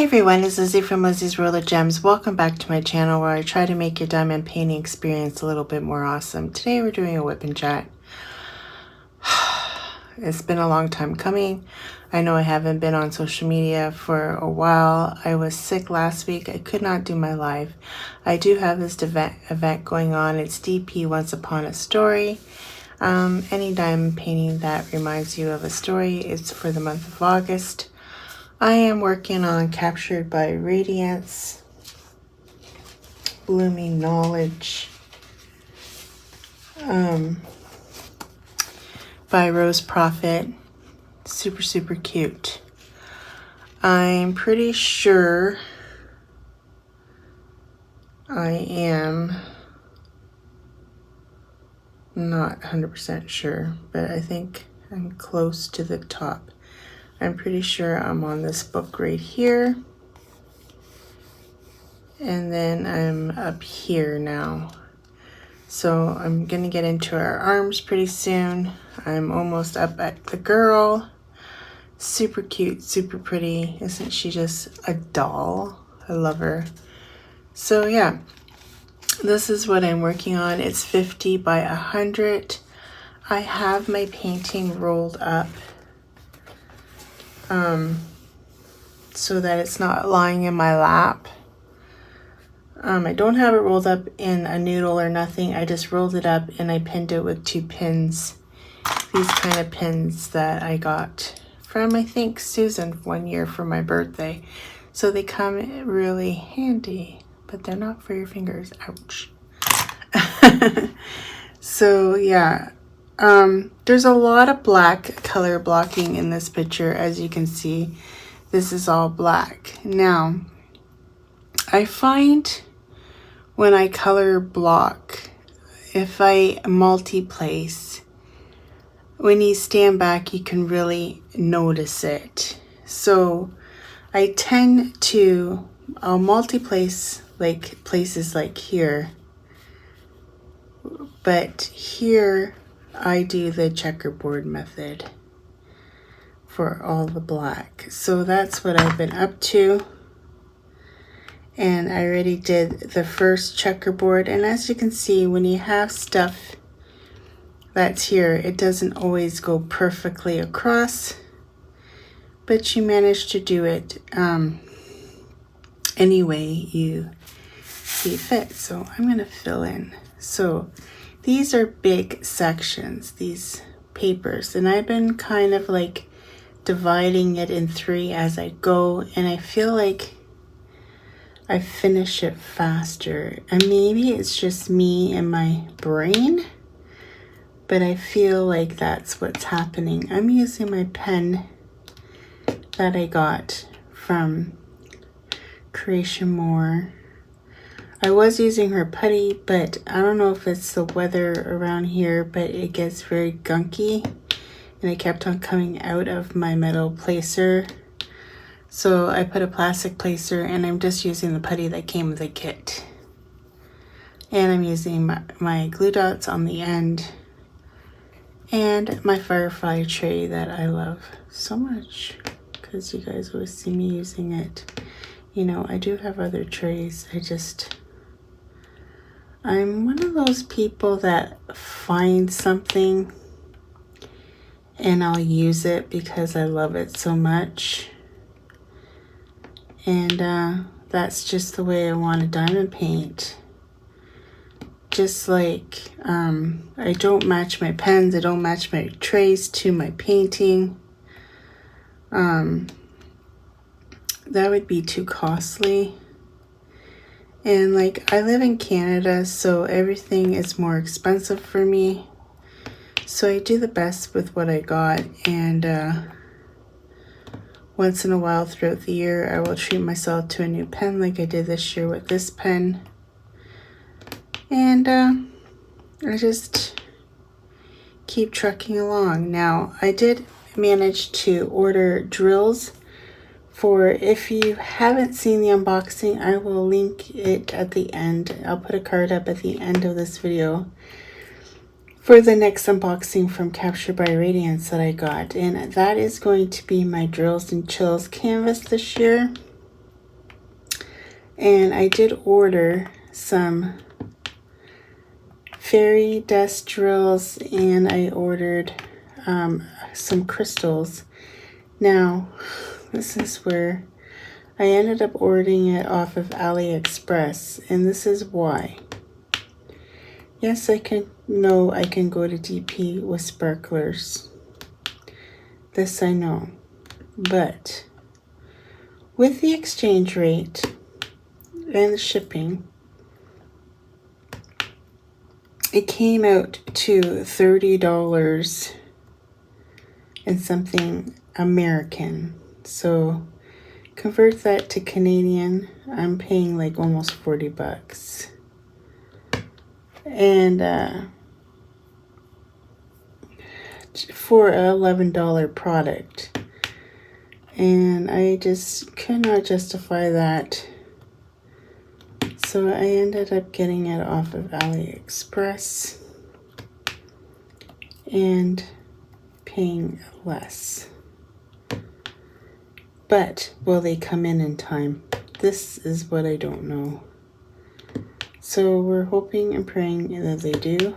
everyone, this is Lizzie from Lizzie's World of Gems. Welcome back to my channel where I try to make your diamond painting experience a little bit more awesome. Today we're doing a Wip&Chat. It's been a long time coming. I know I haven't been on social media for a while. I was sick last week. I could not do my live. I do have this event going on. It's DP Once Upon a Story. Any diamond painting that reminds you of a story. It's for the month of August. I am working on Captured by Radiance, Blooming Knowledge, by Rose Prophet. Super cute. I'm pretty sure I am not 100% sure, but I think I'm close to the top. I'm pretty sure I'm on this book right here. And then I'm up here now. So I'm gonna get into our arms pretty soon. I'm almost up at the girl. Super cute, super pretty. Isn't she just a doll? I love her. So yeah, this is what I'm working on. It's 50 by 100. I have my painting rolled up so that it's not lying in my lap. I don't have it rolled up in a noodle or nothing. I just rolled it up and I pinned it with 2 pins. These kind of pins that I got from, I think, Susan one year for my birthday. So they come really handy, but they're not for your fingers. Ouch. So yeah, there's a lot of black color blocking in this picture. As you can see, this is all black. Now, I find when I color block, if I multi-place, when you stand back, you can really notice it. So I tend to, I'll multi-place like places like here, but here I do the checkerboard method for all the black. So that's what I've been up to. And I already did the first checkerboard. And as you can see, when you have stuff that's here, it doesn't always go perfectly across, but you manage to do it any way you see fit. So I'm gonna fill in. So these are big sections, these papers, and I've been kind of like dividing it in 3 as I go, and I feel like I finish it faster. And maybe it's just me and my brain, but I feel like that's what's happening. I'm using my pen that I got from Creation More. I was using her putty, but I don't know if it's the weather around here, but it gets very gunky. And it kept on coming out of my metal placer. So I put a plastic placer, and I'm just using the putty that came with the kit. And I'm using my glue dots on the end. And my firefly tray that I love so much, because you guys always see me using it. You know, I do have other trays. I'm one of those people that find something and I'll use it because I love it so much. And that's just the way I want to diamond paint. Just like I don't match my pens, I don't match my trays to my painting. That would be too costly. And like, I live in Canada, so everything is more expensive for me. So I do the best with what I got, and once in a while throughout the year, I will treat myself to a new pen like I did this year with this pen. And I just keep trucking along. Now, I did manage to order drills for, if you haven't seen the unboxing, I will link it at the end. I'll put a card up at the end of this video for the next unboxing from Captured by Radiance that I got. And that is going to be my Drills and Chills canvas this year. And I did order some fairy dust drills, and I ordered some crystals. Now, this is where I ended up ordering it off of AliExpress, and this is why. Yes, I can know I can go to DP with sparklers. This I know. But with the exchange rate and the shipping, it came out to $30 and something American. So convert that to Canadian, I'm paying like almost 40 bucks. And for an $11 product. And I just could not justify that. So I ended up getting it off of AliExpress and paying less. But will they come in time? This is what I don't know. So we're hoping and praying that they do.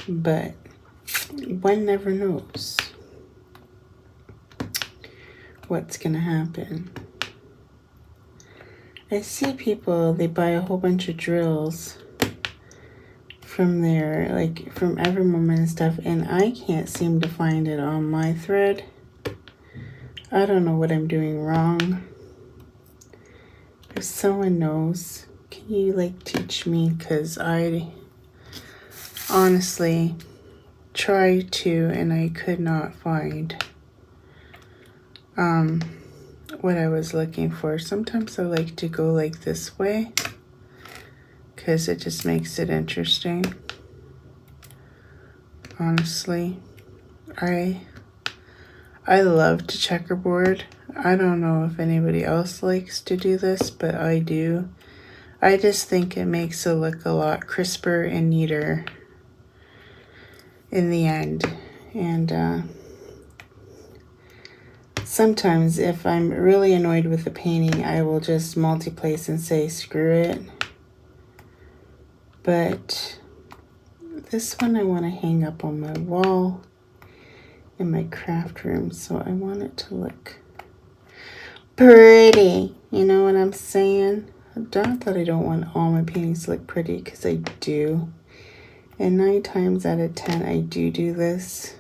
But one never knows what's gonna happen. I see people, they buy a whole bunch of drills from there, like from Evermoment and stuff, and I can't seem to find it on my thread. I don't know what I'm doing wrong. If someone knows, can you like teach me? Because I honestly tried to, and I could not find what I was looking for. Sometimes I like to go like this way because it just makes it interesting. Honestly, I love to checkerboard. I don't know if anybody else likes to do this, but I do. I just think it makes it look a lot crisper and neater in the end. And sometimes if I'm really annoyed with the painting, I will just multi-place and say screw it. But this one I want to hang up on my wall in my craft room, so I want it to look pretty. You know what I'm saying? Not that I don't want all my paintings to look pretty, because I do. And 9 times out of 10, I do this.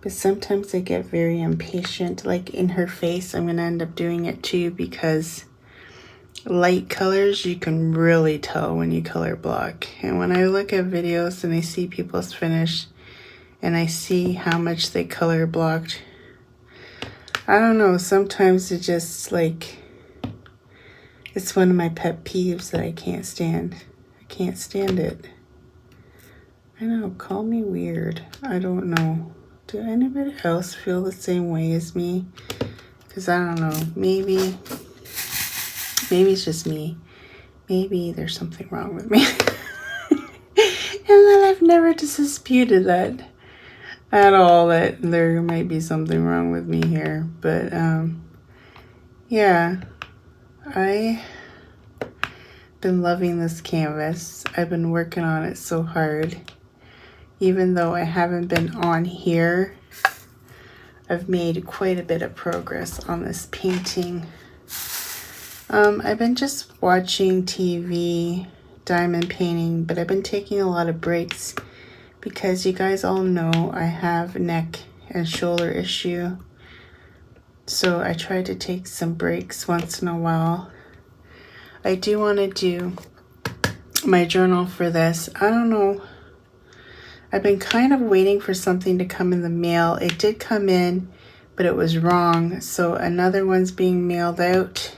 But sometimes I get very impatient. Like in her face, I'm going to end up doing it too, because light colors, you can really tell when you color block. And when I look at videos and I see people's finish and I see how much they color blocked, I don't know, sometimes it just like, it's one of my pet peeves that I can't stand. I can't stand it. I know, call me weird. I don't know. Do anybody else feel the same way as me? Because I don't know, maybe it's just me. Maybe there's something wrong with me. And then I've never disputed that at all, that there might be something wrong with me here. But yeah, I've been loving this canvas. I've been working on it so hard. Even though I haven't been on here, I've made quite a bit of progress on this painting. I've been just watching TV, diamond painting, but I've been taking a lot of breaks because you guys all know I have neck and shoulder issue. So I try to take some breaks once in a while. I do want to do my journal for this. I don't know. I've been kind of waiting for something to come in the mail. It did come in, but it was wrong. So another one's being mailed out.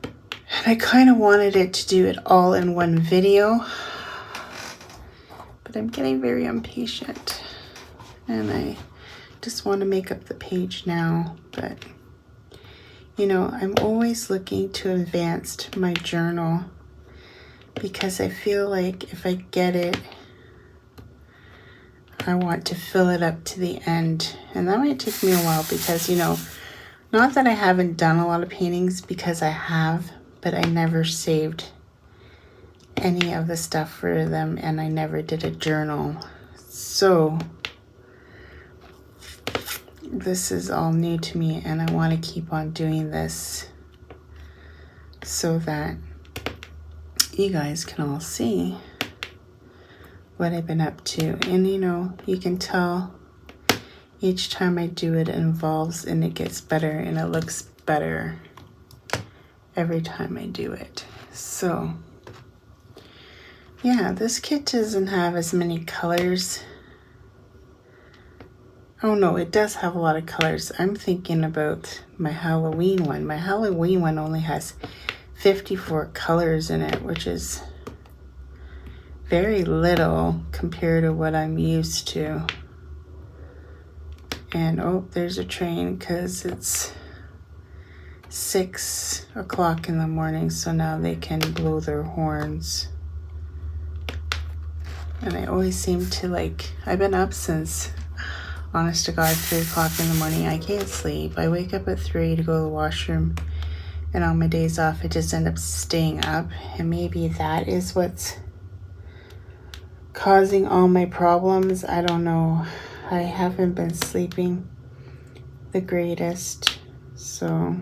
And I kind of wanted it to do it all in one video. But I'm getting very impatient. And I just want to make up the page now. But, you know, I'm always looking to advance my journal, because I feel like if I get it, I want to fill it up to the end. And that might take me a while because, you know, Not that I haven't done a lot of paintings, because I have, but I never saved any of the stuff for them, and I never did a journal. So this is all new to me, and I want to keep on doing this so that you guys can all see what I've been up to. And you know, you can tell each time I do it, it evolves and it gets better and it looks better every time I do it. So yeah, this kit doesn't have as many colors. Oh no, it does have a lot of colors. I'm thinking about my Halloween one. My Halloween one only has 54 colors in it, which is very little compared to what I'm used to. And oh, there's a train because it's 6 o'clock in the morning, so now they can blow their horns. And I always seem to I've been up since, honest to God, 3 o'clock in the morning. I can't sleep. I wake up at 3 to go to the washroom, and on my days off I just end up staying up, and maybe that is what's causing all my problems. I don't know. I haven't been sleeping the greatest, so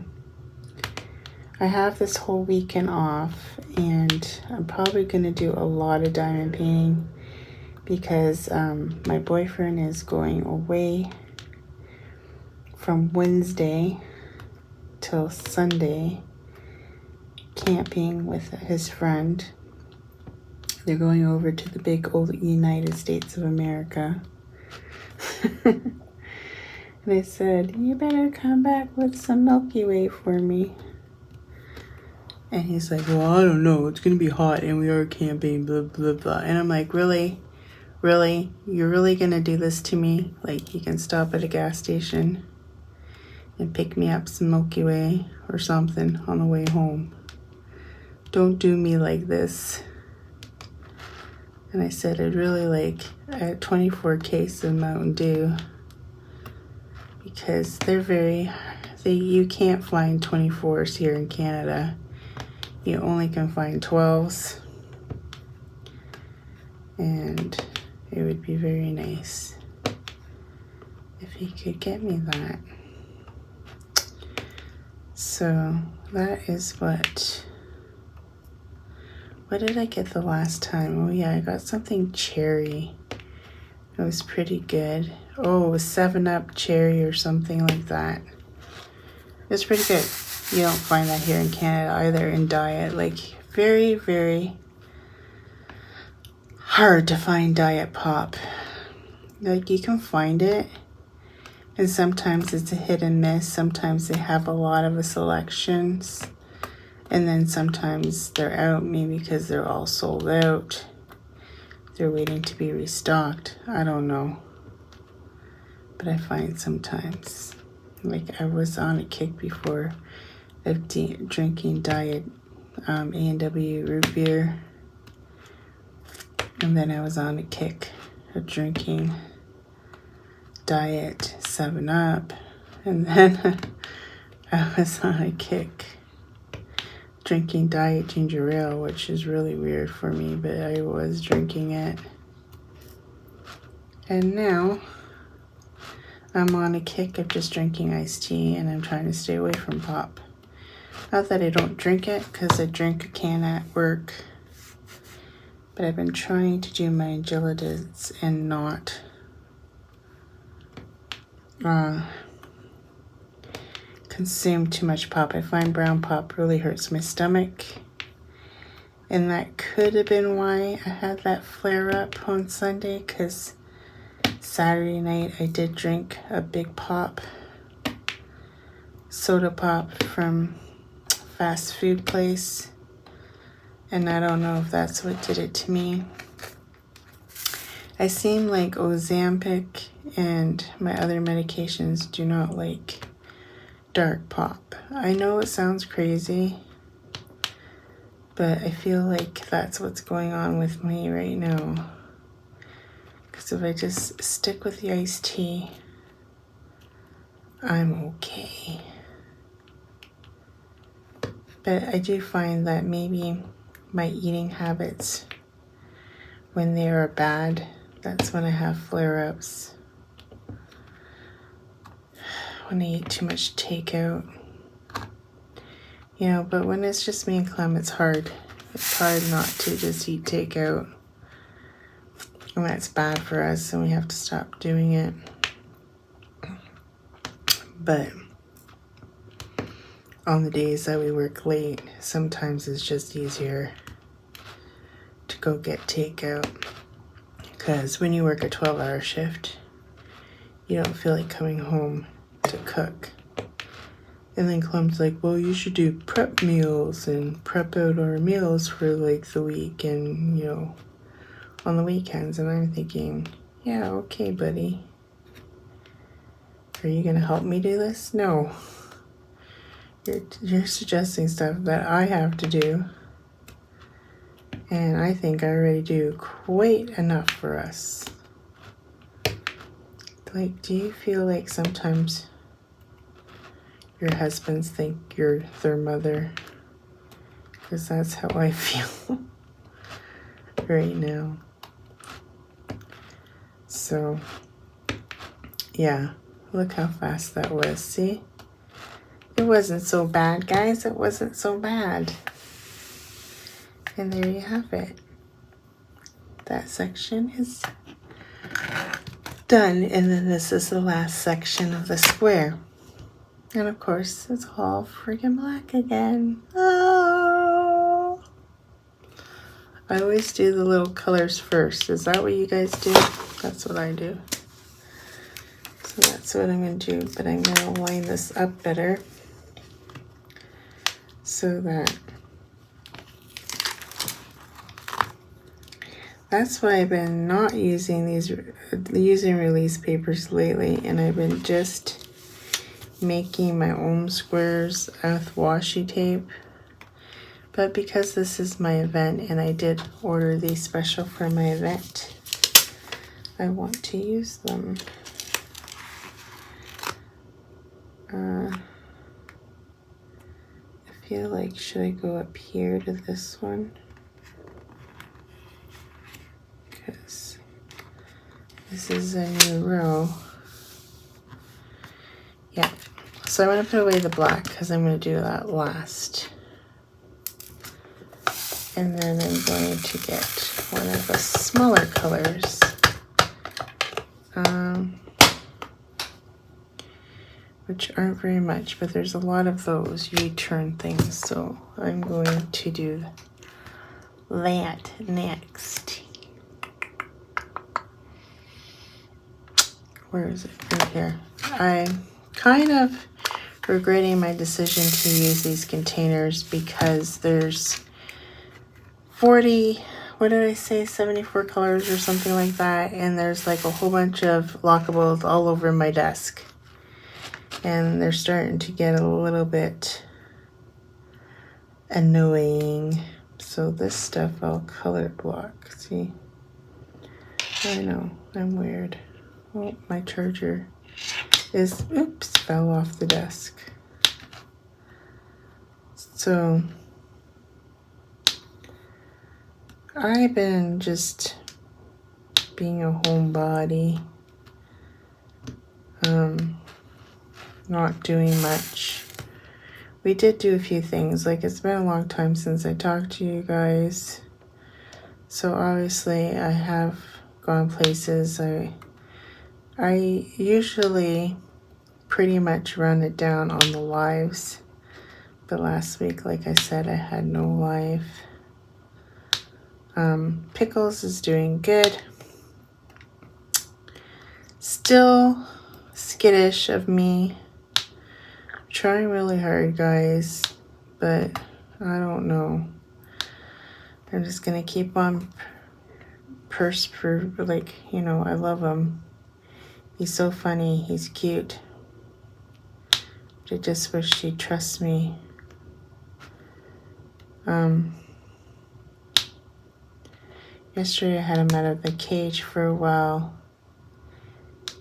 I have this whole weekend off, and I'm probably gonna do a lot of diamond painting because my boyfriend is going away from Wednesday till Sunday camping with his friend. They're going over to the big old United States of America. And I said, you better come back with some Milky Way for me. And he's like, well, I don't know. It's going to be hot and we are camping, blah, blah, blah. And I'm like, really? Really? You're really going to do this to me? Like, you can stop at a gas station and pick me up some Milky Way or something on the way home. Don't do me like this. And I said, I'd really like a 24 case of Mountain Dew, because you can't find 24s here in Canada. You only can find 12s. And it would be very nice if he could get me that. So that is what did I get the last time? Oh yeah, I got something cherry. It was pretty good. Oh, it was 7-Up cherry or something like that. It's pretty good. You don't find that here in Canada either in diet. Like, very, very hard to find diet pop. Like, you can find it, and sometimes it's a hit and miss. Sometimes they have a lot of selections, and then sometimes they're out, maybe because they're all sold out. They're waiting to be restocked. I don't know. But I find sometimes, like, I was on a kick before of drinking diet A&W root beer. And then I was on a kick of drinking diet 7-Up. And then I was on a kick drinking diet ginger ale, which is really weird for me, but I was drinking it. And now I'm on a kick of just drinking iced tea, and I'm trying to stay away from pop. Not that I don't drink it, because I drink a can at work, but I've been trying to do my agilities and not consume too much pop. I find brown pop really hurts my stomach, and that could have been why I had that flare up on Sunday, because Saturday night I did drink a big pop, soda pop from fast food place, and I don't know if that's what did it to me. I seem like Ozempic and my other medications do not like dark pop. I know it sounds crazy, but I feel like that's what's going on with me right now. Because if I just stick with the iced tea, I'm okay. But I do find that maybe my eating habits, when they are bad, that's when I have flare-ups. When I eat too much takeout. You know, but when it's just me and Clem, it's hard. It's hard not to just eat takeout. And that's bad for us, and we have to stop doing it. But on the days that we work late, sometimes it's just easier to go get takeout. Because when you work a 12-hour shift, you don't feel like coming home to cook. And then Clem's like, well, you should do prep meals and prep out our meals for like the week and, you know, on the weekends. And I'm thinking, yeah, okay, buddy. Are you going to help me do this? No. You're suggesting stuff that I have to do. And I think I already do quite enough for us. Like, do you feel like sometimes your husbands think you're their mother? Because that's how I feel right now. So, yeah, look how fast that was. See? It wasn't so bad, guys. It wasn't so bad. And there you have it. That section is done. And then this is the last section of the square. And of course, it's all freaking black again. Oh! I always do the little colors first. Is that what you guys do? That's what I do. So that's what I'm going to do. But I'm going to line this up better so that... That's why I've been not using using release papers lately, and I've been just making my own squares with washi tape. But because this is my event, and I did order these special for my event, I want to use them. I feel like, should I go up here to this one? Because this is a new row. Yeah, so I'm going to put away the black because I'm going to do that last. And then I'm going to get one of the smaller colors. Which aren't very much, but there's a lot of those U-turn things. So I'm going to do that next. Where is it? Right here. I'm kind of regretting my decision to use these containers because there's 40, what did I say, 74 colors or something like that, and there's like a whole bunch of lockables all over my desk, and they're starting to get a little bit annoying. So this stuff I'll color block. See, I know I'm weird. Oh, my charger is, oops, fell off the desk. So I've been just being a homebody, not doing much. We did do a few things, like it's been a long time since I talked to you guys. So obviously I have gone places. I usually pretty much run it down on the lives. But last week, like I said, I had no live. Pickles is doing good. Still skittish of me. I'm trying really hard, guys, but I don't know. I'm just gonna keep on like, you know, I love him. He's so funny, he's cute. I just wish he'd trust me. Yesterday I had him out of the cage for a while,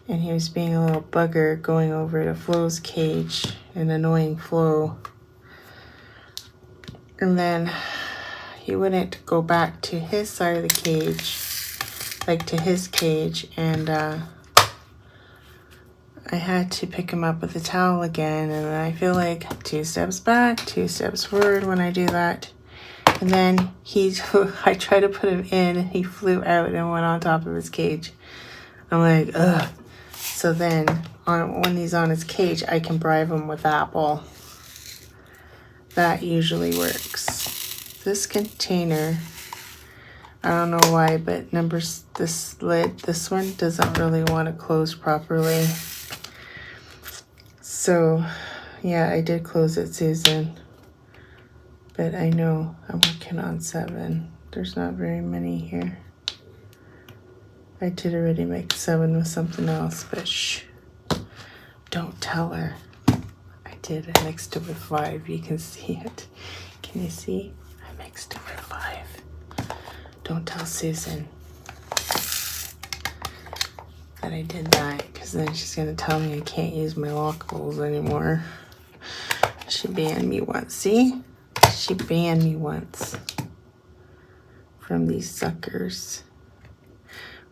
and he was being a little bugger going over to Flo's cage and annoying Flo. And then he wouldn't go back to his side of the cage, like to his cage, and I had to pick him up with a towel again, and I feel like 2 steps back, 2 steps forward when I do that. And then I tried to put him in, and he flew out and went on top of his cage. I'm like, ugh. So then when he's on his cage, I can bribe him with apple. That usually works. This container, I don't know why, but this lid, this one doesn't really want to close properly. So yeah, I did close it, Susan. But I know I'm working on 7. There's not very many here. I did already make 7 with something else, but shh. Don't tell her. I did. I mixed it with 5. You can see it. Can you see? I mixed it with 5. Don't tell Susan that I did that, because then she's going to tell me I can't use my lockables anymore. She banned me once. See? She banned me once from these suckers.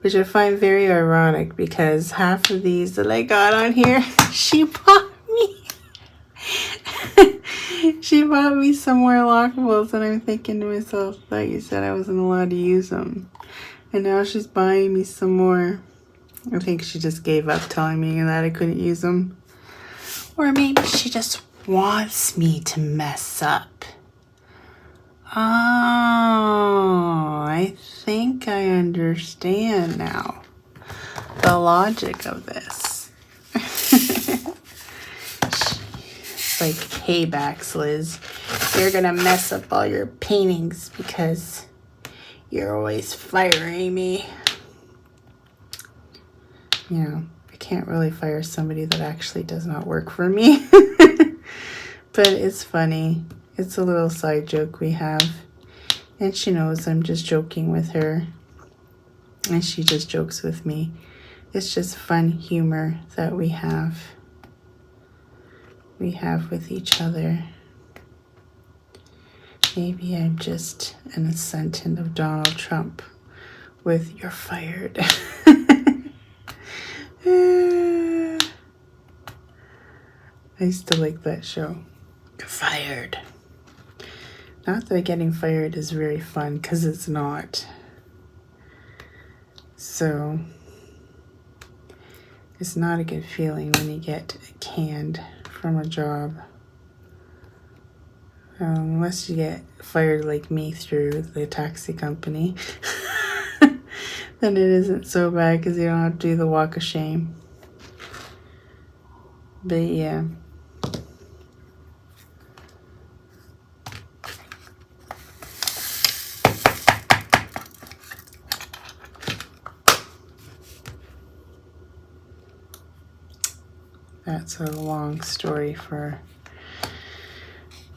Which I find very ironic, because half of these that I got on here, she bought me. She bought me some more lockables, and I'm thinking to myself, that you said I wasn't allowed to use them. And now she's buying me some more. I think she just gave up telling me that I couldn't use them. Or maybe she just wants me to mess up. Oh, I think I understand now the logic of this. It's like paybacks, Liz. You're gonna mess up all your paintings because you're always firing me. You know, I can't really fire somebody that actually does not work for me. But it's funny. It's a little side joke we have. And she knows I'm just joking with her. And she just jokes with me. It's just fun humor that we have. We have with each other. Maybe I'm just an ascendant of Donald Trump with "you're fired." I used to like that show. You're fired. Not that getting fired is very fun, because it's not. So, it's not a good feeling when you get canned from a job. Unless you get fired like me through the taxi company. Then it isn't so bad, because you don't have to do the walk of shame. But yeah. That's a long story for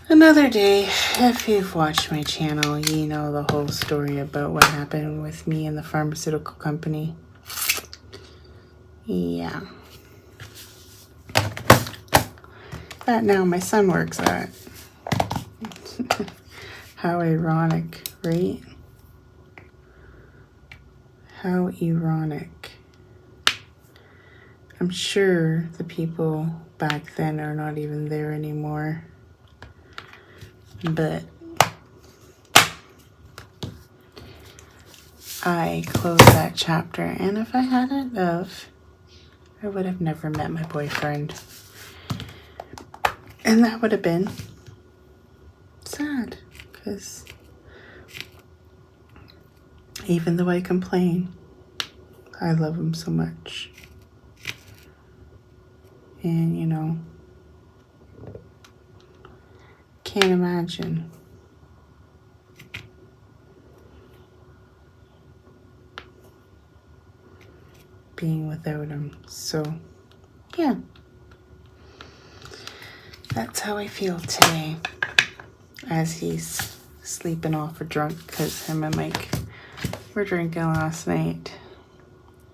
another day. If you've watched my channel, you know the whole story about what happened with me and the pharmaceutical company. Yeah. That now my son works at. How ironic, right? How ironic. I'm sure the people back then are not even there anymore. But I closed that chapter, and if I hadn't of, I would have never met my boyfriend. And that would have been sad, because even though I complain, I love him so much. And, you know, can't imagine being without him. So, yeah. That's how I feel today, as he's sleeping off or drunk, because him and Mike were drinking last night.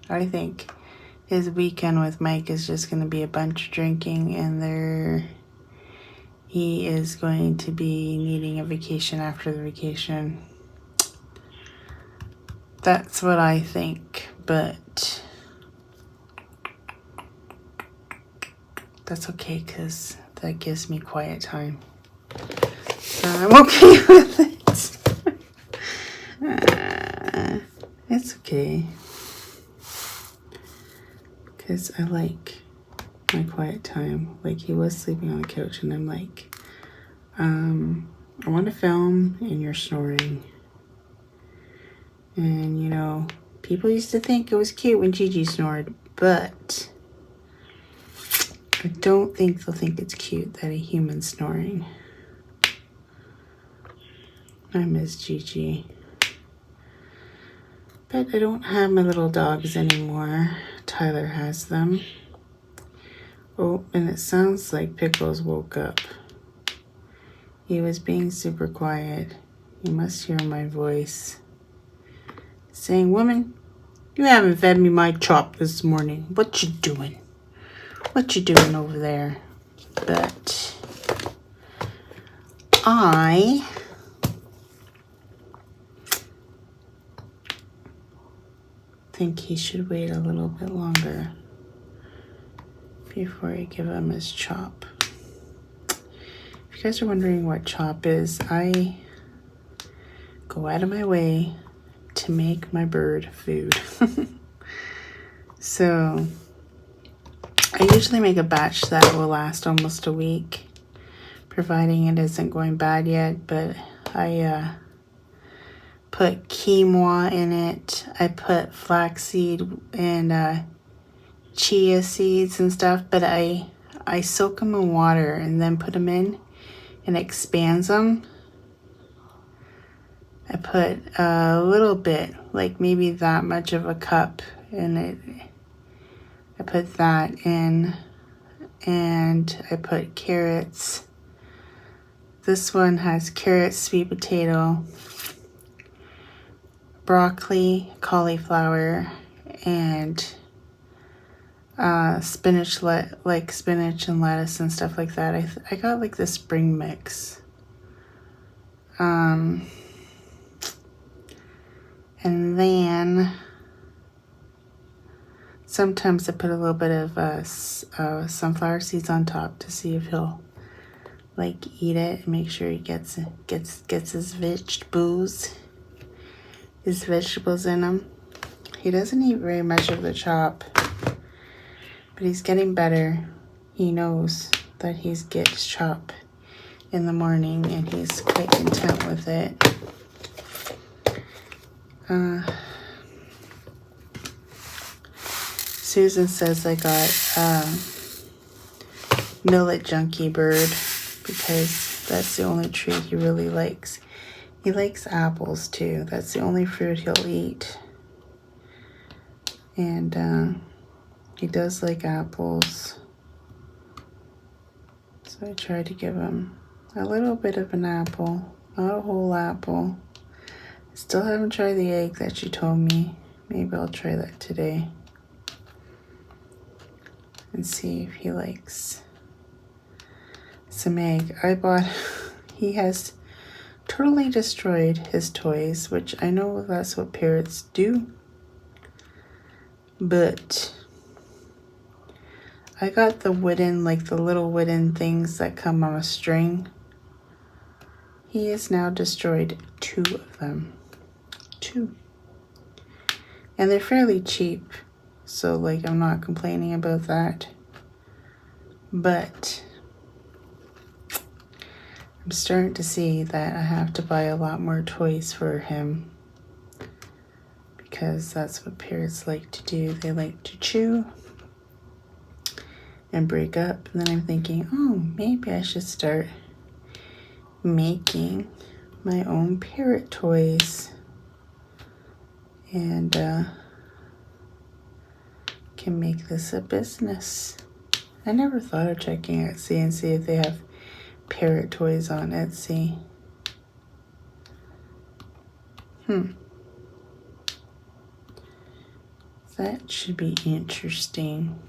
I think his weekend with Mike is just going to be a bunch of drinking, and they're he is going to be needing a vacation after the vacation. That's what I think, but that's okay because that gives me quiet time. So I'm okay with it. It's okay. Because I like my quiet time. Like, he was sleeping on the couch and I'm like, I want to film and you're snoring. And, you know, people used to think it was cute when Gigi snored, but I don't think they'll think it's cute that a human's snoring. I miss Gigi. But I don't have my little dogs anymore. Tyler has them. Oh, and it sounds like Pickles woke up. He was being super quiet. You must hear my voice. Saying, "Woman, you haven't fed me my chop this morning. What you doing? What you doing over there?" But I think he should wait a little bit longer before I give him his chop. If you guys are wondering what chop is, I go out of my way to make my bird food. So I usually make a batch that will last almost a week, providing it isn't going bad yet, but I put quinoa in it. I put flaxseed and chia seeds and stuff, but I soak them in water and then put them in and expands them. I put a little bit, like maybe that much of a cup in it. I put that in and I put carrots. This one has carrots, sweet potato, broccoli, cauliflower, and spinach, like spinach and lettuce and stuff like that. I got like the spring mix. And then sometimes I put a little bit of sunflower seeds on top to see if he'll like eat it and make sure he gets his vegetables in him. He doesn't eat very much of the chop, but he's getting better. He knows that he gets chop in the morning and he's quite content with it. Susan says I got millet junkie bird because that's the only treat he really likes. He likes apples too. That's the only fruit he'll eat. And he does like apples. So I tried to give him a little bit of an apple, not a whole apple. I still haven't tried the egg that she told me. Maybe I'll try that today and see if he likes some egg. He has totally destroyed his toys, which I know that's what parrots do. But I got the wooden, like the little wooden things that come on a string. He has now destroyed 2 of them. 2. And they're fairly cheap. So like I'm not complaining about that. But I'm starting to see that I have to buy a lot more toys for him. Because that's what parrots like to do. They like to chew and break up. And then I'm thinking, oh, maybe I should start making my own parrot toys. And can make this a business. I never thought of checking Etsy and see if they have parrot toys on Etsy. That should be interesting.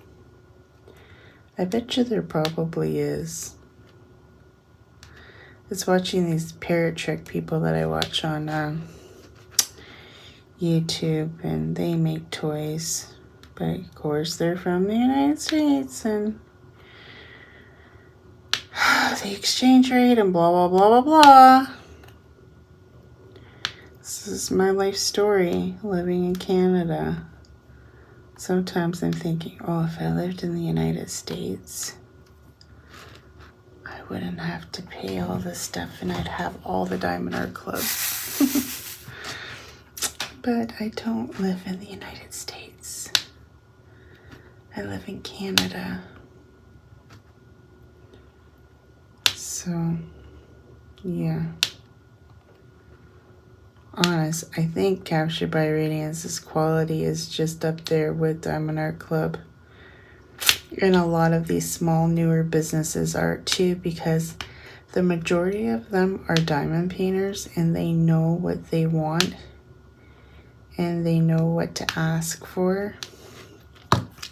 I bet you there probably is. was watching these parrot trick people that I watch on YouTube, and they make toys, but of course they're from the United States, and the exchange rate and blah blah blah blah blah. This is my life story living in Canada. Sometimes I'm thinking, oh, if I lived in the United States, I wouldn't have to pay all this stuff and I'd have all the Diamond Art Clubs. But I don't live in the United States. I live in Canada. So, yeah. Honest, I think Captured by Radiance's quality is just up there with Diamond Art Club. And a lot of these small, newer businesses are too, because the majority of them are diamond painters and they know what they want and they know what to ask for.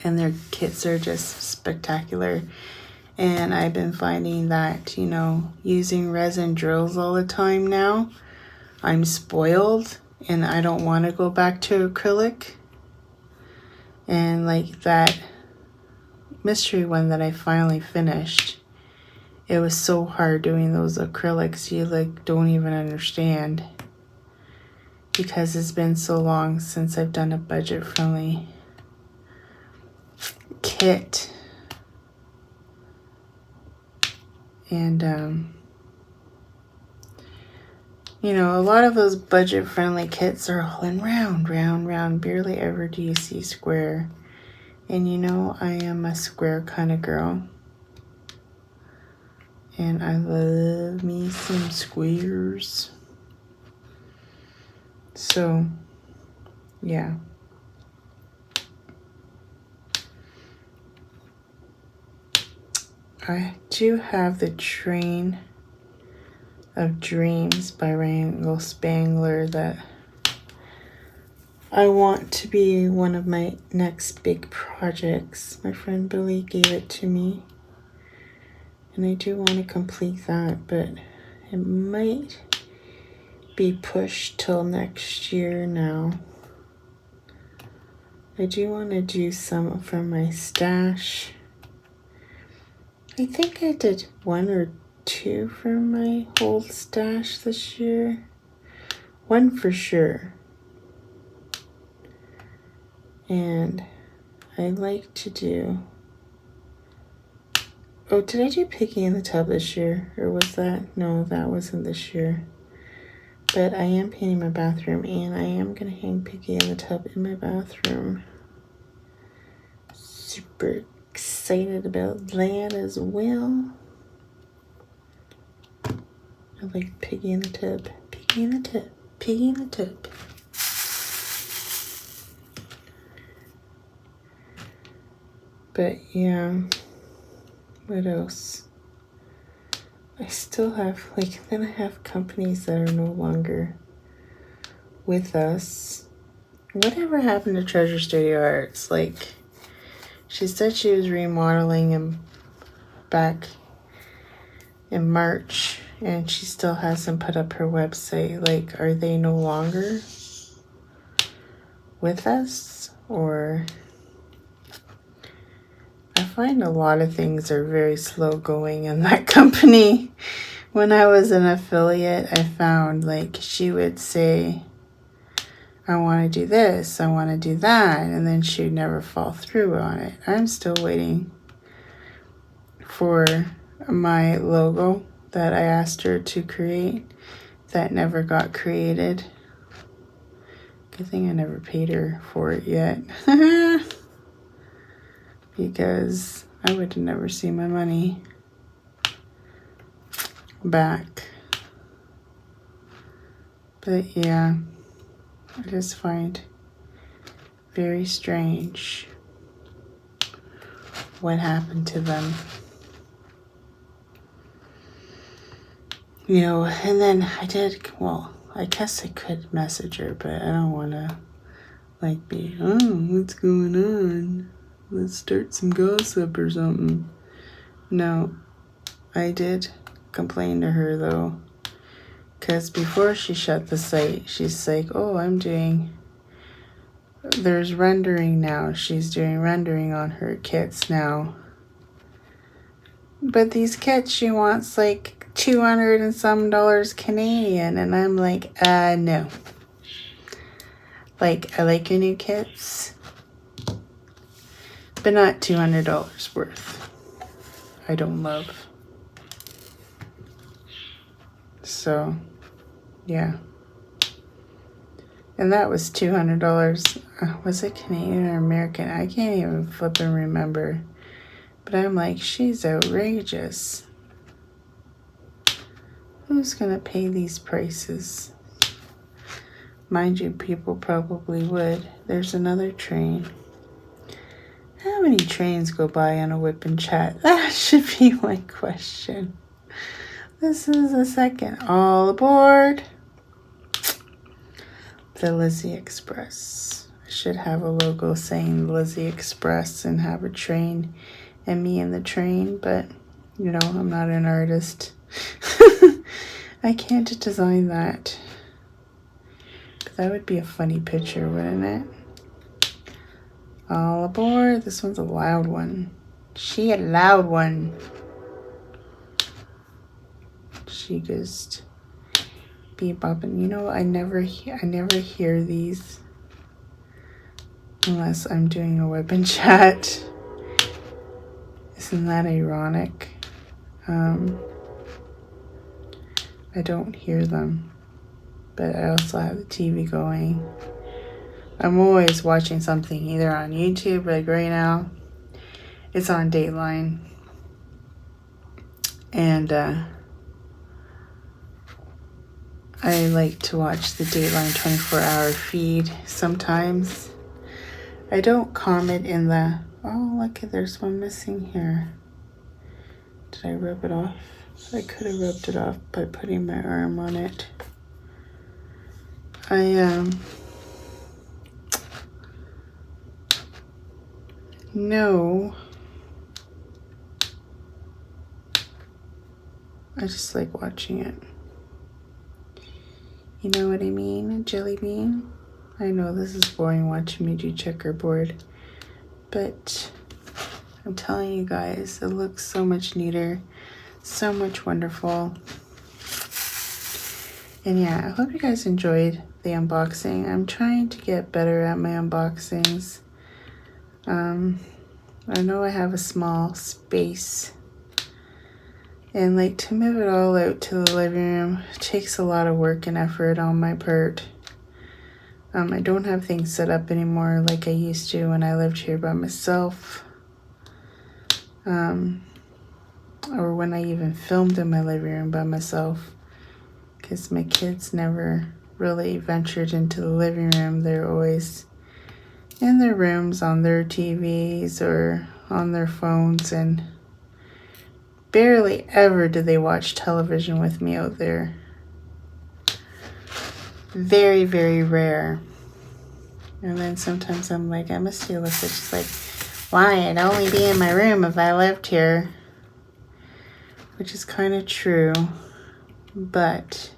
And their kits are just spectacular. And I've been finding that, you know, using resin drills all the time now, I'm spoiled and I don't want to go back to acrylic. And like that mystery one that I finally finished, it was so hard doing those acrylics, you like don't even understand, because it's been so long since I've done a budget friendly kit. And you know, a lot of those budget friendly kits are all in round, round, round. Barely ever do you see square. And you know, I am a square kind of girl. And I love me some squares. So, yeah. I do have the Train of Dreams by Wrangle Spangler that I want to be one of my next big projects. My friend Billy gave it to me, and I do want to complete that, but it might be pushed till next year now. I do want to do some from my stash. I think I did 1 or 2 from my whole stash this year. 1 for sure. And I like to do... Oh, did I do Piggy in the Tub this year? Or was that... No, that wasn't this year. But I am painting my bathroom, and I am going to hang Piggy in the Tub in my bathroom. Super excited about that as well. I like Piggy in the Tub. Piggy in the Tub. Piggy in the Tub. But yeah, what else? I still have, like, then I have companies that are no longer with us. Whatever happened to Treasure Studio Arts? Like, she said she was remodeling them back in March, and she still hasn't put up her website. Like, are they no longer with us? Or I find a lot of things are very slow going in that company. When I was an affiliate, I found, like, she would say, I want to do this, I want to do that, and then she would never fall through on it. I'm still waiting for my logo that I asked her to create that never got created. Good thing I never paid her for it yet. Because I would have never seen my money back. But yeah, I just find very strange what happened to them. You know, and then I did, well, I guess I could message her, but I don't want to, like, be, oh, what's going on? Let's start some gossip or something. No, I did complain to her though, because before she shut the site, she's like, oh, there's rendering now. She's doing rendering on her kits now. But these kits, she wants like $200 and some Canadian. And I'm like, no. Like, I like your new kits, but not $200 worth. I don't love. So, yeah. And that was $200. Was it Canadian or American? I can't even flip and remember. But I'm like, she's outrageous. Who's going to pay these prices? Mind you, people probably would. There's another train. How many trains go by on a Wip&Chat? That should be my question. This is the second. All aboard the Lizzie Express. I should have a logo saying Lizzie Express and have a train and me in the train, but you know, I'm not an artist. I can't design that. That would be a funny picture, wouldn't it? All aboard. This one's a loud one. She a loud one. She just be bopping. You know, I never hear these unless I'm doing a Wip&Chat. Isn't that ironic? I don't hear them, but I also have the TV going. I'm always watching something either on YouTube, like right now it's on Dateline, and I like to watch the Dateline 24-hour feed sometimes. I don't comment in the, oh look, there's one missing here. Did I rub it off? I could have rubbed it off by putting my arm on it. No. I just like watching it. You know what I mean, jelly bean? I know this is boring watching me do checkerboard, but I'm telling you guys, it looks so much neater, so much wonderful. And yeah, I hope you guys enjoyed the unboxing. I'm trying to get better at my unboxings. I know I have a small space, and like to move it all out to the living room takes a lot of work and effort on my part. I don't have things set up anymore like I used to when I lived here by myself. Or when I even filmed in my living room by myself, because my kids never really ventured into the living room. They're always in their rooms on their TVs or on their phones, and barely ever do they watch television with me out there. Very, very rare. And then sometimes I'm like, I miss you, Alyssa. She's like, why? I'd only be in my room if I lived here. Which is kind of true. But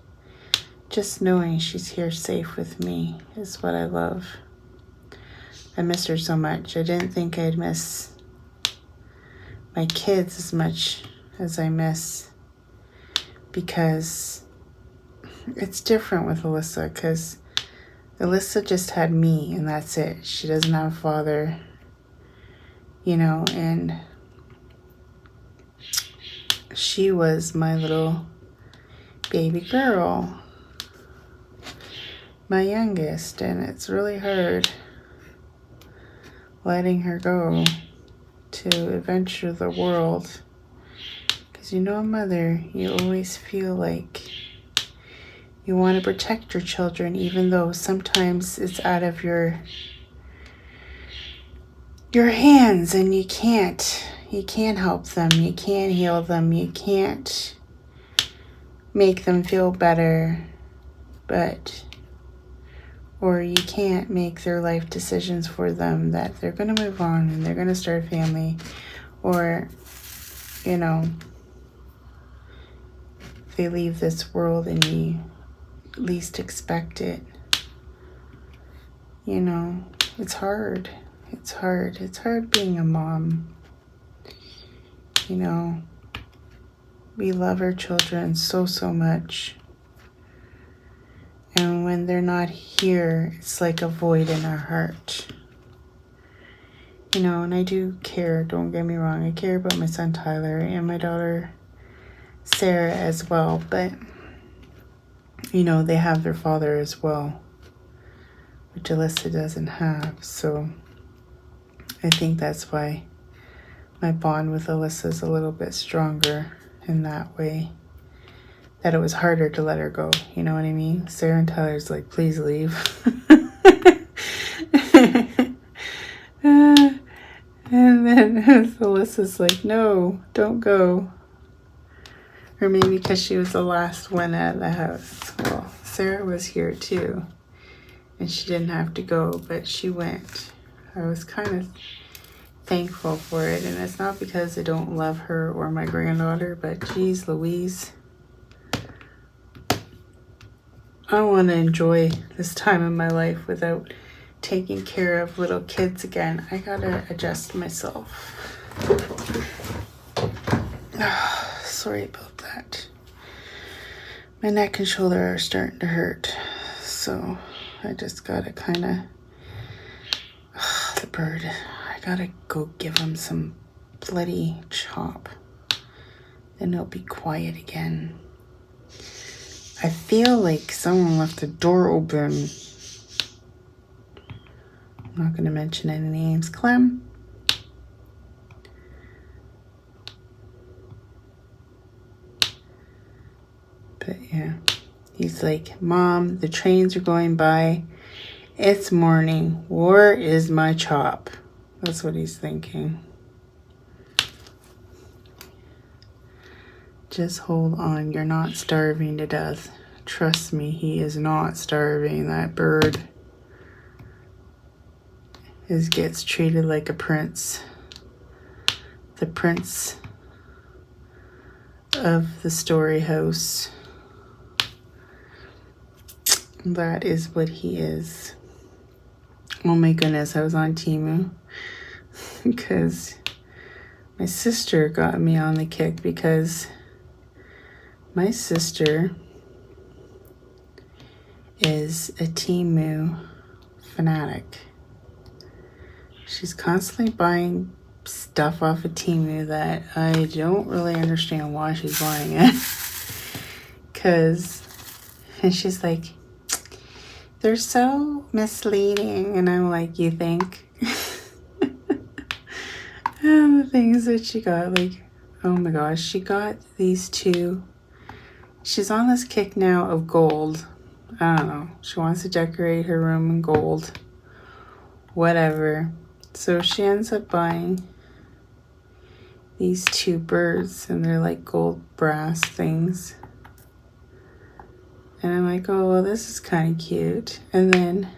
just knowing she's here safe with me is what I love. I miss her so much. I didn't think I'd miss my kids as much as I miss, because it's different with Alyssa, because Alyssa just had me and that's it. She doesn't have a father, you know, and she was my little baby girl, my youngest, and it's really hard letting her go to adventure the world, because you know, a mother, you always feel like you want to protect your children, even though sometimes it's out of your hands and you can't help them, you can't heal them, you can't make them feel better, or you can't make their life decisions for them, that they're going to move on and they're going to start a family, or, you know, they leave this world and you least expect it. You know, it's hard. It's hard. It's hard being a mom. You know, we love our children so, so much. And when they're not here, it's like a void in our heart. You know, and I do care, don't get me wrong. I care about my son Tyler and my daughter Sarah as well. But, you know, they have their father as well, which Alyssa doesn't have. So I think that's why my bond with Alyssa is a little bit stronger in that way. That it was harder to let her go. You know what I mean? Sarah and Tyler's like, please leave. And then Alyssa's like, no, don't go. Or maybe because she was the last one out of the house. Well, Sarah was here too. And she didn't have to go, but she went. I was kind of thankful for it. And it's not because I don't love her or my granddaughter, but geez Louise. I want to enjoy this time in my life without taking care of little kids again. I gotta adjust myself. Sorry about that. My neck and shoulder are starting to hurt. So I just gotta kind of... the bird. I gotta go give him some bloody chop. Then he'll be quiet again. I feel like someone left the door open. I'm not going to mention any names. Clem? But yeah, he's like, Mom, the trains are going by. It's morning. Where is my chop? That's what he's thinking. Just hold on. You're not starving to death. Trust me, he is not starving. That bird gets treated like a prince. The prince of the story house. That is what he is. Oh my goodness, I was on Temu because my sister got me on the kick because my sister is a Temu fanatic. She's constantly buying stuff off of Temu that I don't really understand why she's buying it. And she's like, they're so misleading. And I'm like, you think? And the things that she got, like, oh my gosh, she got these two. She's on this kick now of gold. I don't know. She wants to decorate her room in gold. Whatever. So she ends up buying these two birds, and they're like gold brass things. And I'm like, oh, well, this is kind of cute. And then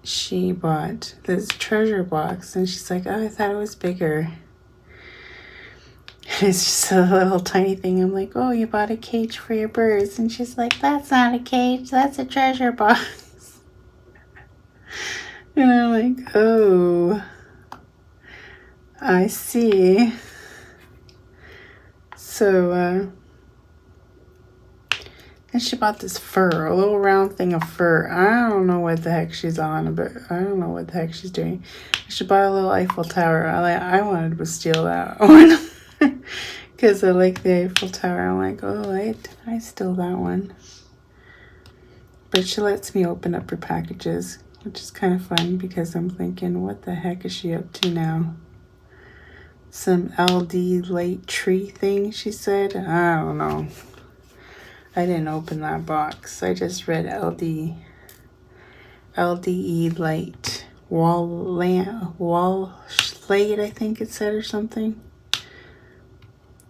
she bought this treasure box, and she's like, oh, I thought it was bigger. And it's just a little tiny thing. I'm like, oh, you bought a cage for your birds. And she's like, that's not a cage, that's a treasure box. And I'm like, oh, I see. So, and she bought this fur, a little round thing of fur. I don't know what the heck she's on, but I don't know what the heck she's doing. She bought a little Eiffel Tower. I wanted to steal that one because I like the Eiffel Tower. I'm like, oh, I stole that one. But she lets me open up her packages, which is kind of fun because I'm thinking, what the heck is she up to now? Some LD light tree thing, she said. I don't know. I didn't open that box. I just read LDE light wall slate, I think it said, or something.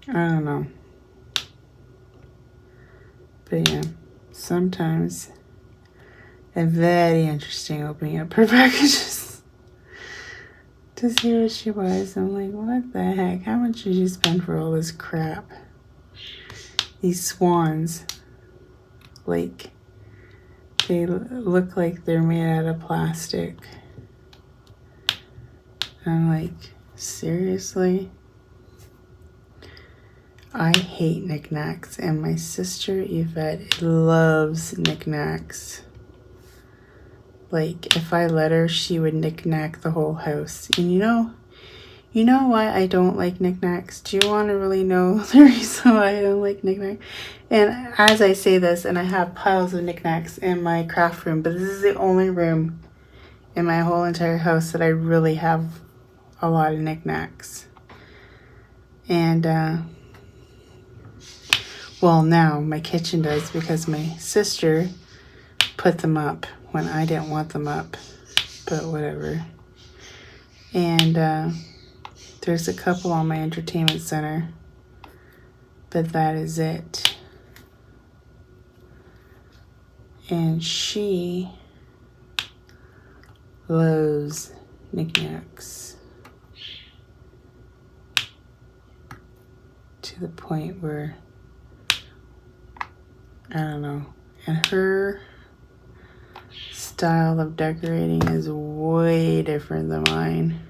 I don't know. But yeah, sometimes it's very interesting opening up her packages to see what she buys. I'm like, what the heck? How much did you spend for all this crap? these swans. Like, they look like they're made out of plastic. I'm like, seriously? I hate knickknacks, and my sister Yvette loves knickknacks. Like, if I let her, she would knickknack the whole house. And you know why I don't like knickknacks? Do you want to really know the reason why I don't like knickknacks? And as I say this, and I have piles of knickknacks in my craft room, but this is the only room in my whole entire house that I really have a lot of knickknacks. And, well, now my kitchen does, because my sister put them up when I didn't want them up, but whatever. And there's a couple on my entertainment center, but that is it. And she loves knickknacks to the point where, I don't know, and her style of decorating is way different than mine.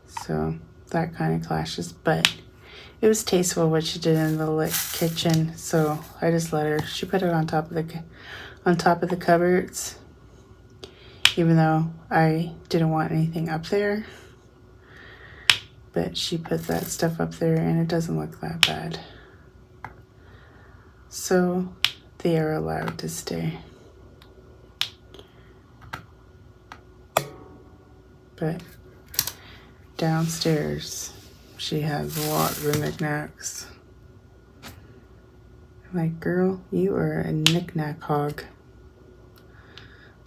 So that kind of clashes, but it was tasteful what she did in the kitchen, so I just let her. She put it on top of the cupboards, even though I didn't want anything up there. But she put that stuff up there, and it doesn't look that bad. So they are allowed to stay. But downstairs, she has lots of knickknacks. I'm like, girl, you are a knickknack hog.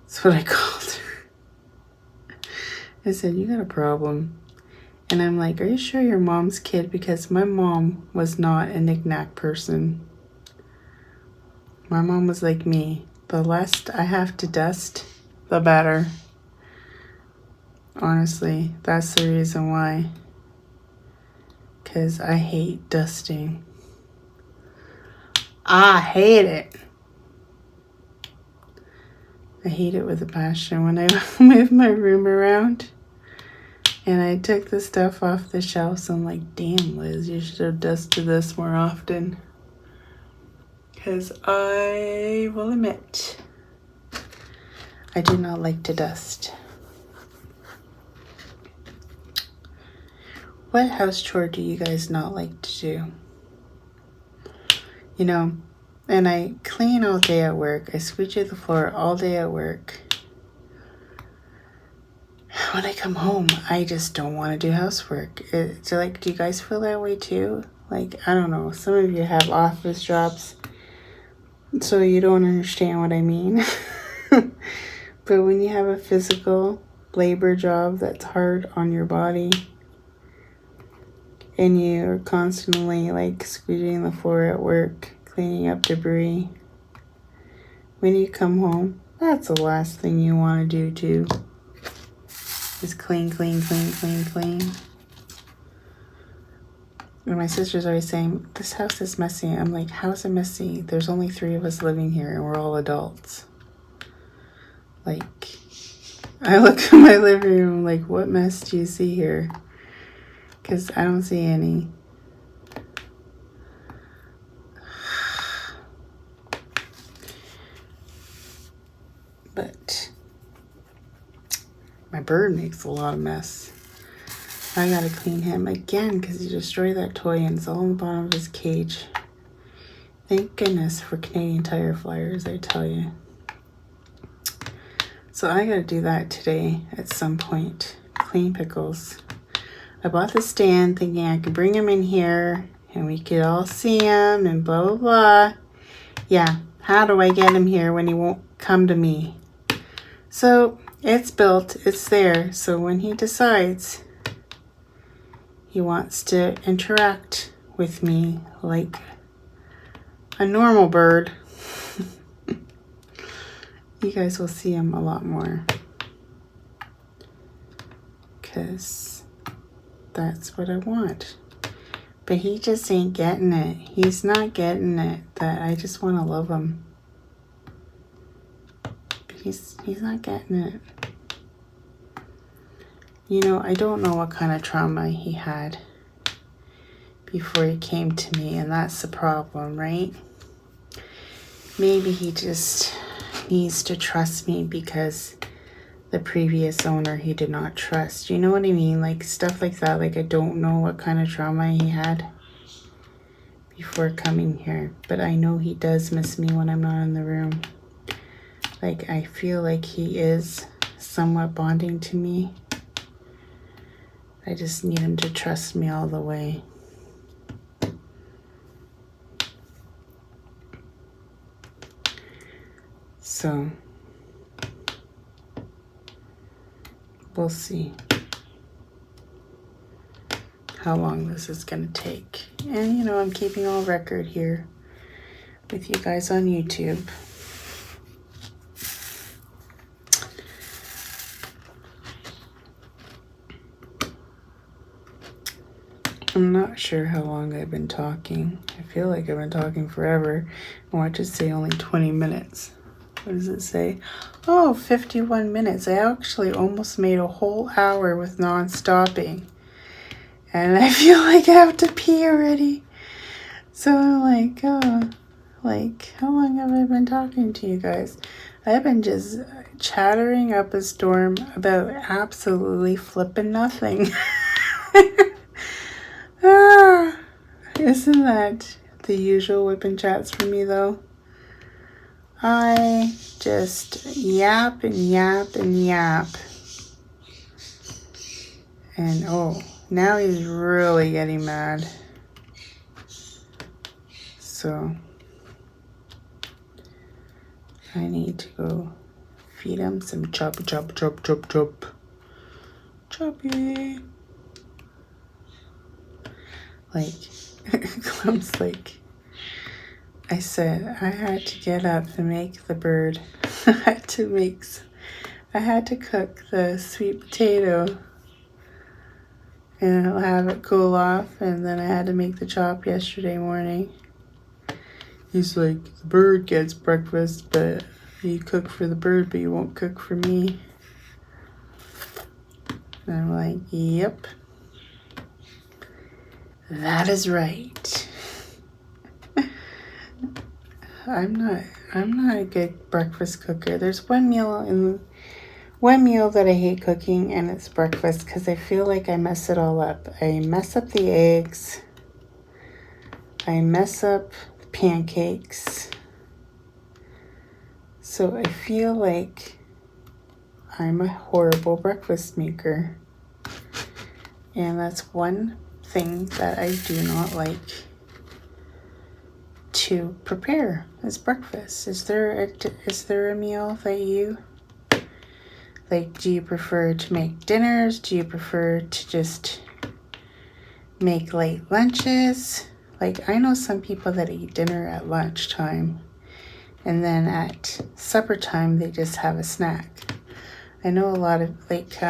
That's what I called her. I said, you got a problem. And I'm like, are you sure you're mom's kid? Because my mom was not a knickknack person. My mom was like me. The less I have to dust, the better. Honestly, that's the reason why. Because I hate dusting. I hate it. I hate it with a passion. When I move my room around and I took the stuff off the shelves, I'm like, damn, Liz, you should have dusted this more often. Because I will admit, I do not like to dust. What house chore do you guys not like to do? You know, and I clean all day at work. I squeegee the floor all day at work. When I come home, I just don't want to do housework. It's like, do you guys feel that way too? Like, I don't know. Some of you have office jobs, so you don't understand what I mean. But when you have a physical labor job that's hard on your body, and you're constantly like squeegeeing the floor at work, cleaning up debris, when you come home, that's the last thing you want to do too. Is clean, clean, clean, clean, clean. And my sister's always saying, this house is messy. I'm like, how's it messy? There's only 3 of us living here and we're all adults. Like, I look at my living room like, what mess do you see here? Because I don't see any. But my bird makes a lot of mess. I gotta clean him again because he destroyed that toy and it's all in the bottom of his cage. Thank goodness for Canadian Tire flyers, I tell you. So I gotta do that today at some point. Clean Pickles. I bought the stand thinking I could bring him in here and we could all see him and blah, blah, blah. Yeah, how do I get him here when he won't come to me? So it's built, it's there. So when he decides he wants to interact with me like a normal bird, you guys will see him a lot more. Because that's what I want. But he just ain't getting it. He's not getting it. That I just want to love him. But he's not getting it. You know, I don't know what kind of trauma he had before he came to me, and that's the problem, right? Maybe he just needs to trust me because the previous owner he did not trust. You know what I mean? Like stuff like that. Like I don't know what kind of trauma he had before coming here, but I know he does miss me when I'm not in the room. Like I feel like he is somewhat bonding to me. I just need him to trust me all the way. So we'll see how long this is going to take. And, you know, I'm keeping all record here with you guys on YouTube. I'm not sure how long I've been talking. I feel like I've been talking forever. Watch it say only 20 minutes. What does it say? Oh, 51 minutes. I actually almost made a whole hour with non-stopping. And I feel like I have to pee already. So I'm like, oh, like, how long have I been talking to you guys? I've been just chattering up a storm about absolutely flipping nothing. Isn't that the usual Wip&Chats for me, though? I just yap and yap and yap. And oh, now he's really getting mad. So I need to go feed him some chop. Choppy. Like, Clem's like, I said I had to get up to make the bird. I had to cook the sweet potato and I'll have it cool off, and then I had to make the chop yesterday morning. He's like, the bird gets breakfast, but you cook for the bird, but you won't cook for me. And I'm like, yep. That is right. I'm not a good breakfast cooker. There's one meal that I hate cooking, and it's breakfast because I feel like I mess it all up. I mess up the eggs. I mess up the pancakes. So I feel like I'm a horrible breakfast maker. And that's one thing that I do not like to prepare is breakfast. Is there a meal that you like? Do you prefer to make dinners? Do you prefer to just make late lunches? Like, I know some people that eat dinner at lunchtime and then at supper time they just have a snack. I know a lot of, like,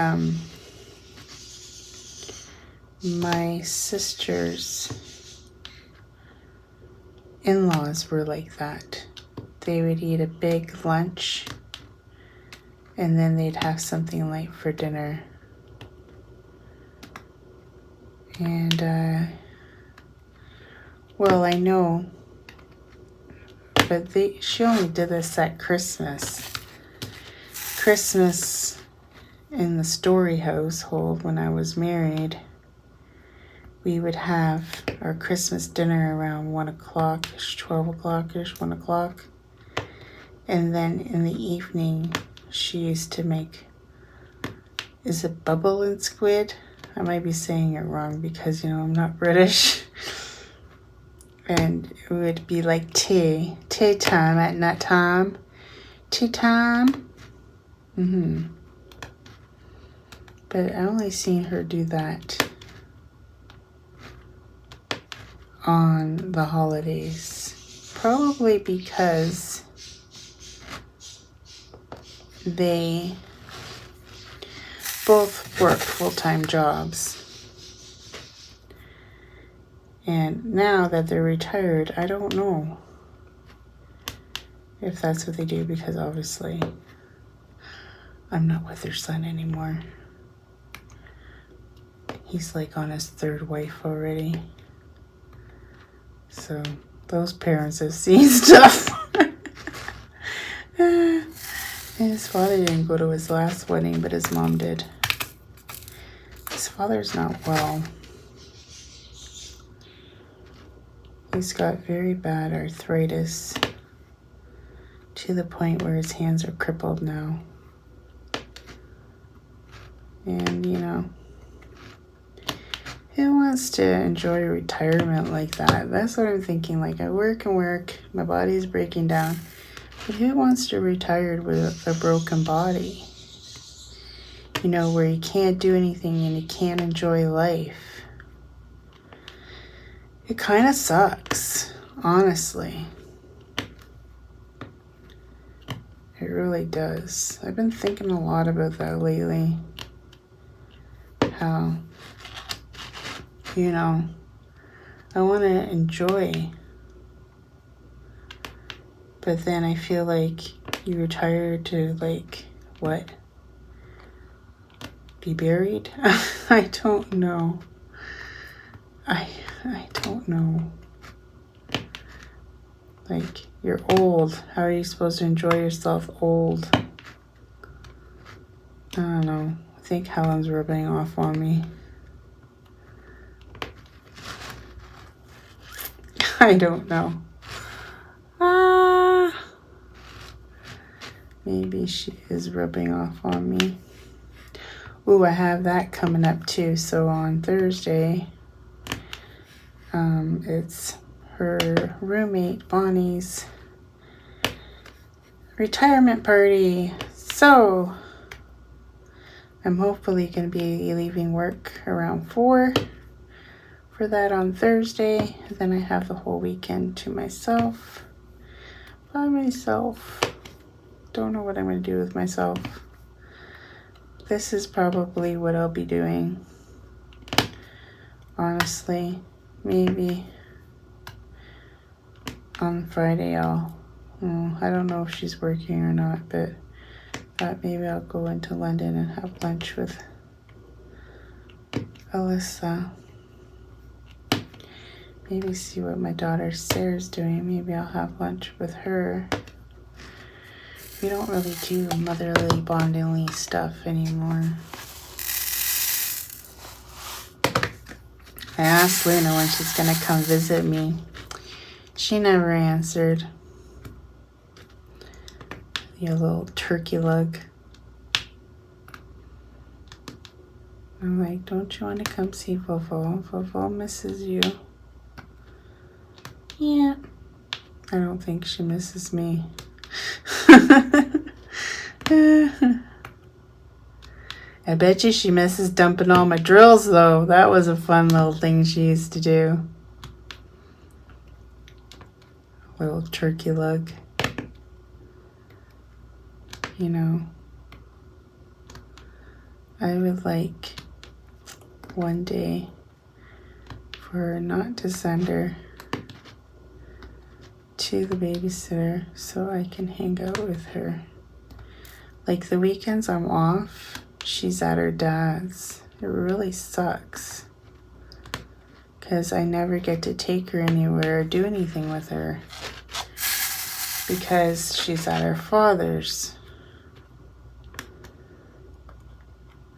my sister's in-laws were like that. They would eat a big lunch and then they'd have something light for dinner. And, well, I know, but she only did this at Christmas. Christmas in the Story household when I was married, we would have our Christmas dinner around 1 o'clock-ish, 12 o'clock-ish, 1 o'clock. And then in the evening, she used to make, is it bubble and squid? I might be saying it wrong because, you know, I'm not British. And it would be like tea time at night time. Tea time. But I only seen her do that on the holidays. Probably because they both work full-time jobs. And now that they're retired, I don't know if that's what they do, because obviously I'm not with their son anymore. He's like on his third wife already. So those parents have seen stuff. His father didn't go to his last wedding, but his mom did. His father's not well. He's got very bad arthritis to the point where his hands are crippled now. And, you know, who wants to enjoy retirement like that? That's what I'm thinking. Like, I work and work, my body's breaking down. But who wants to retire with a broken body? You know, where you can't do anything and you can't enjoy life. It kind of sucks, honestly. It really does. I've been thinking a lot about that lately. How, you know, I want to enjoy. But then I feel like you retire to, like, what? Be buried? I don't know. I don't know. Like, you're old. How are you supposed to enjoy yourself old? I don't know. I think Helen's rubbing off on me. I don't know. Maybe she is rubbing off on me. Ooh, I have that coming up too. So on Thursday, it's her roommate Bonnie's retirement party. So I'm hopefully going to be leaving work around 4 for that on Thursday. Then I have the whole weekend to myself. By myself. Don't know what I'm going to do with myself. This is probably what I'll be doing. Honestly, maybe on Friday I don't know if she's working or not, but maybe I'll go into London and have lunch with Alyssa. Maybe see what my daughter Sarah's doing. Maybe I'll have lunch with her. We don't really do motherly bondingly stuff anymore. I asked Luna when she's gonna come visit me. She never answered. You little turkey lug. I'm like, don't you want to come see Vovo? Vovo misses you. Yeah. I don't think she misses me. I bet you she misses dumping all my drills, though. That was a fun little thing she used to do. Little turkey lug. You know, I would like one day for her not to send her to the babysitter so I can hang out with her. Like the weekends I'm off, she's at her dad's. It really sucks because I never get to take her anywhere or do anything with her because she's at her father's.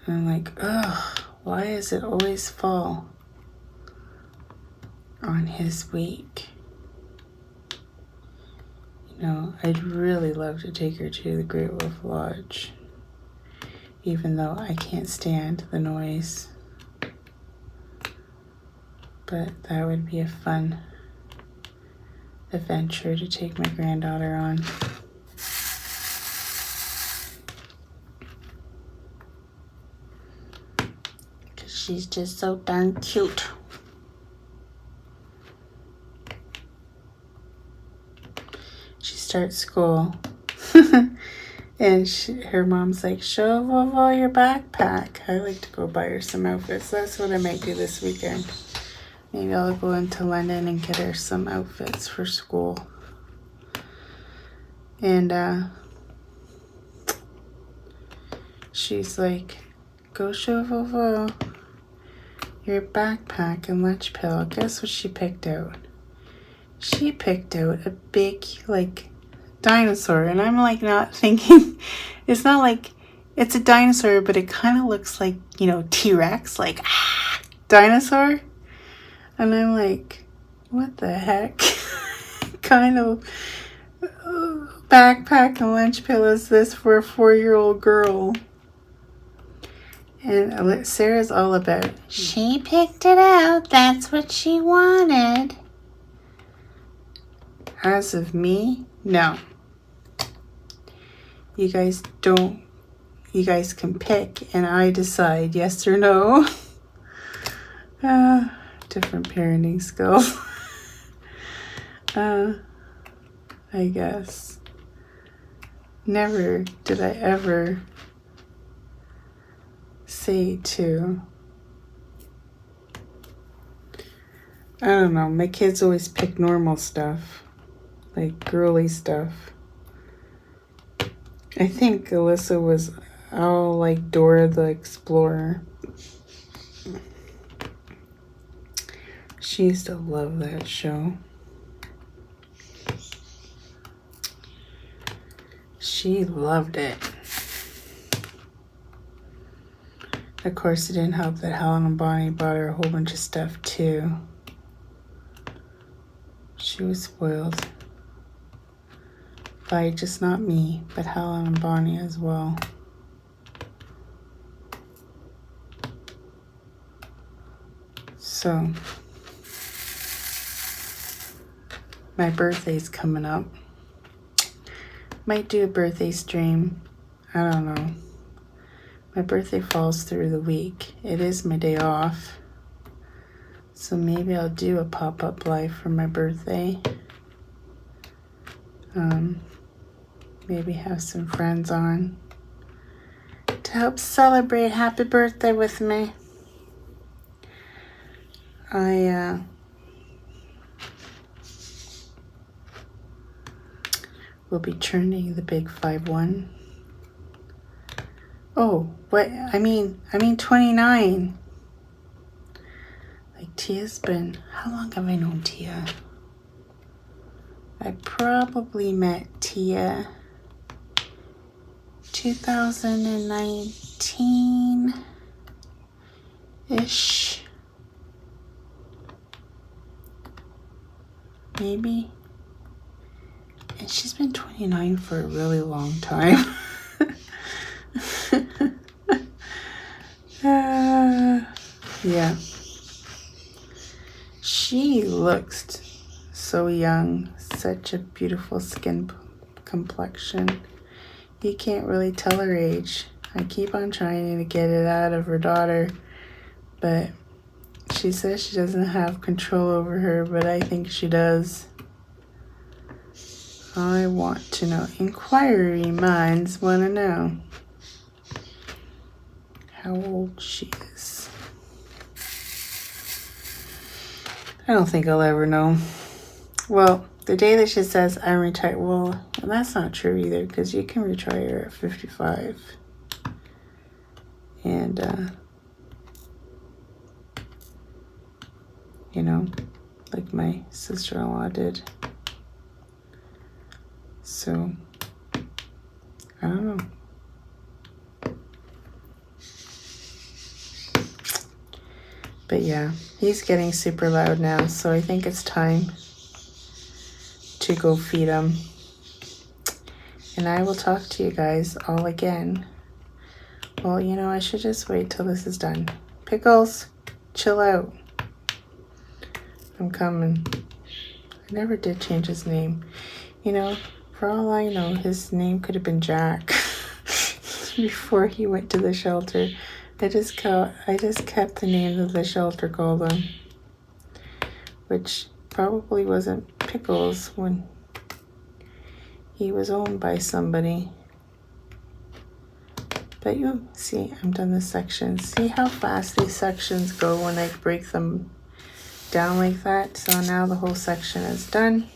And I'm like, ugh, why does it always fall on his week? You know, I'd really love to take her to the Great Wolf Lodge, even though I can't stand the noise. But that would be a fun adventure to take my granddaughter on. Because she's just so darn cute. Start school and her mom's like, show Vovo your backpack. I like to go buy her some outfits. That's what I might do this weekend. Maybe I'll go into London and get her some outfits for school. And she's like, go show Vovo your backpack and lunch pill. Guess what she picked out? She picked out a big, like, dinosaur. And I'm like not thinking, it's not like, it's a dinosaur, but it kind of looks like, you know, T-Rex, like, dinosaur. And I'm like, what the heck kind of backpack and lunch pill is this for a 4-year-old girl? And Sarah's all about, she picked it out. That's what she wanted. As of me, no. You guys don't. You guys can pick, and I decide yes or no. Different parenting skills. I guess. Never did I ever say to, I don't know, my kids always pick normal stuff, like girly stuff. I think Alyssa was all like Dora the Explorer. She used to love that show. She loved it. Of course, it didn't help that Helen and Bonnie bought her a whole bunch of stuff too. She was spoiled. By just not me, but Helen and Bonnie as well. So, my birthday's coming up. Might do a birthday stream. I don't know. My birthday falls through the week. It is my day off. So maybe I'll do a pop-up live for my birthday. Maybe have some friends on to help celebrate happy birthday with me. I will be turning the big 5-1. Oh, what? I mean 29. Like Tia's been, how long have I known Tia? I probably met Tia 2019-ish. Maybe. And she's been 29 for a really long time. Yeah. She looks so young. Such a beautiful skin complexion. You can't really tell her age. I keep on trying to get it out of her daughter, but she says she doesn't have control over her, but I think she does. I want to know. Inquiry minds want to know how old she is. I don't think I'll ever know. Well, the day that she says I'm retired, well, that's not true either, because you can retire at 55. And, you know, like my sister-in-law did. So, I don't know. But yeah, he's getting super loud now, so I think it's time to go feed him. And I will talk to you guys all again. Well, you know, I should just wait till this is done. Pickles, chill out. I'm coming. I never did change his name. You know, for all I know, his name could have been Jack before he went to the shelter. I just kept the name that the shelter called him, which probably wasn't Pickles when he was owned by somebody. But you see, I'm done this section. See how fast these sections go when I break them down like that. So now the whole section is done.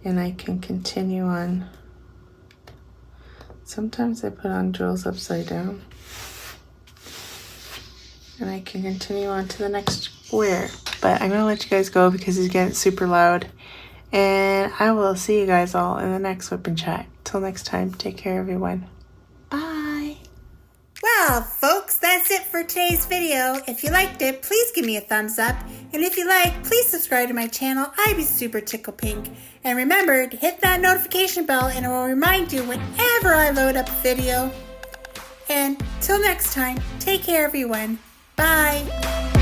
And I can continue on. Sometimes I put on drills upside down. And I can continue on to the next square. But I'm going to let you guys go because it's getting super loud. And I will see you guys all in the next Wip&Chat. Till next time, take care everyone. Bye. Well, folks, that's it for today's video. If you liked it, please give me a thumbs up. And if you like, please subscribe to my channel. I'd be super tickle pink. And remember to hit that notification bell and it will remind you whenever I load up a video. And till next time, take care everyone. Bye.